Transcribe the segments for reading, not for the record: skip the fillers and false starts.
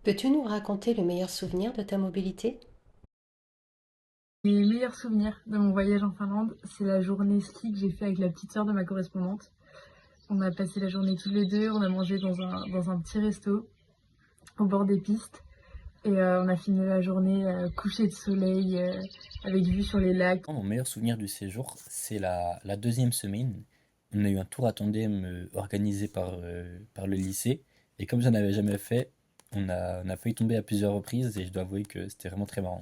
Peux-tu nous raconter le meilleur souvenir de ta mobilité? Mes meilleurs souvenirs de mon voyage en Finlande, c'est la journée ski que j'ai fait avec la petite sœur de ma correspondante. On a passé la journée tous les deux, on a mangé dans un petit resto au bord des pistes et on a fini la journée coucher de soleil avec vue sur les lacs. Mon meilleur souvenir du séjour, c'est la deuxième semaine. On a eu un tour à tandem organisé par le lycée. Et comme j'en avais jamais fait, on a failli tomber à plusieurs reprises et je dois avouer que c'était vraiment très marrant.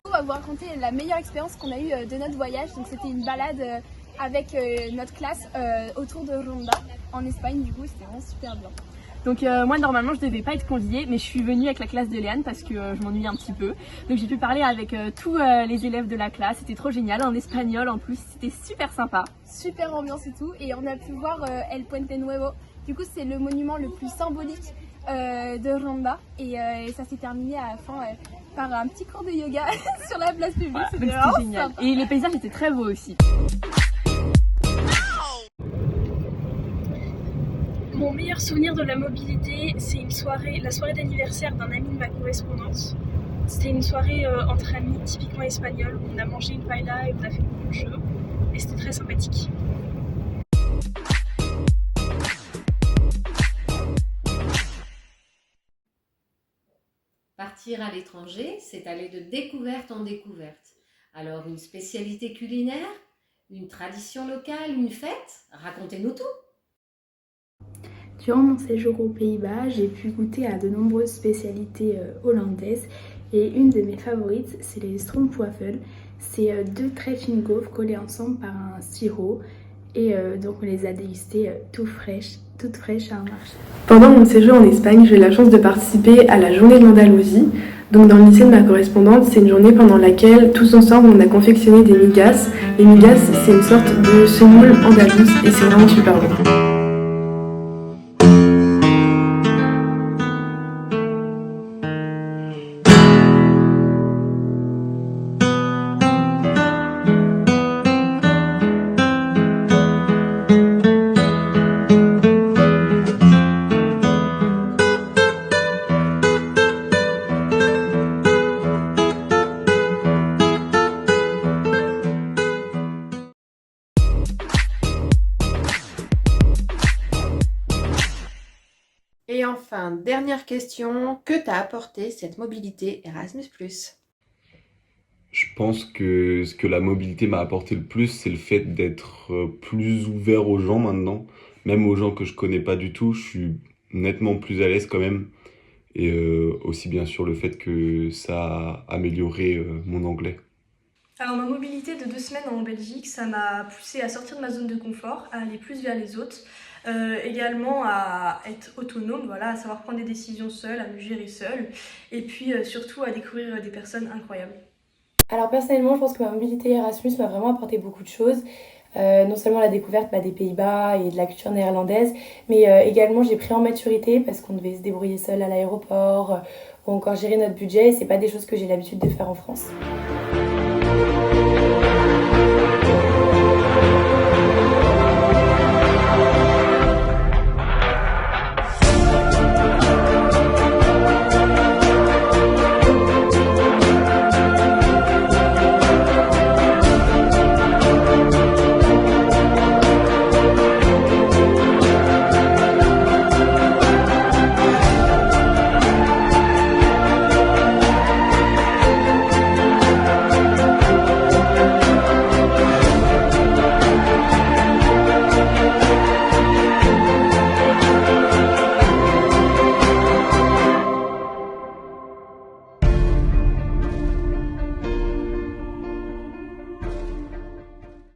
On va vous raconter la meilleure expérience qu'on a eue de notre voyage. Donc c'était une balade avec notre classe autour de Ronda en Espagne. Du coup, c'était vraiment super bien. Donc moi normalement je devais pas être conviée mais je suis venue avec la classe de Léane parce que je m'ennuie un petit peu. Donc j'ai pu parler avec tous les élèves de la classe, c'était trop génial, en espagnol en plus, c'était super sympa. Super ambiance et tout. Et on a pu voir El Puente Nuevo. Du coup, c'est le monument le plus symbolique de Ronda. Et ça s'est terminé à la fin par un petit cours de yoga sur la place publique. Voilà, C'était donc vraiment c'était génial. sympa. Et les paysages étaient très beaux aussi. Mon meilleur souvenir de la mobilité, c'est la soirée d'anniversaire d'un ami de ma correspondance. C'était une soirée entre amis typiquement espagnole où on a mangé une paella et on a fait beaucoup de jeux et c'était très sympathique. Partir à l'étranger, c'est aller de découverte en découverte. Alors, une spécialité culinaire, une tradition locale, une fête? Racontez-nous tout. Durant mon séjour aux Pays-Bas, j'ai pu goûter à de nombreuses spécialités hollandaises et une de mes favorites, c'est les stroopwafels. C'est deux très fines gaufres collées ensemble par un sirop et donc on les a dégustées toutes fraîches à un marché. Pendant mon séjour en Espagne, j'ai eu la chance de participer à la journée de l'Andalousie. Donc dans le lycée de ma correspondante, c'est une journée pendant laquelle tous ensemble on a confectionné des migas. Les migas, c'est une sorte de semoule andalouse et c'est vraiment super bon. Et enfin, dernière question, que t'a apporté cette mobilité Erasmus+? Je pense que ce que la mobilité m'a apporté le plus, c'est le fait d'être plus ouvert aux gens maintenant. Même aux gens que je connais pas du tout, je suis nettement plus à l'aise quand même. Et aussi bien sûr le fait que ça a amélioré mon anglais. Alors ma mobilité de 2 semaines en Belgique, ça m'a poussée à sortir de ma zone de confort, à aller plus vers les autres, également à être autonome, voilà, à savoir prendre des décisions seule, à me gérer seule, et puis surtout à découvrir des personnes incroyables. Alors personnellement, je pense que ma mobilité Erasmus m'a vraiment apporté beaucoup de choses. Non seulement la découverte des Pays-Bas et de la culture néerlandaise, mais également j'ai pris en maturité parce qu'on devait se débrouiller seul à l'aéroport ou encore gérer notre budget et c'est pas des choses que j'ai l'habitude de faire en France.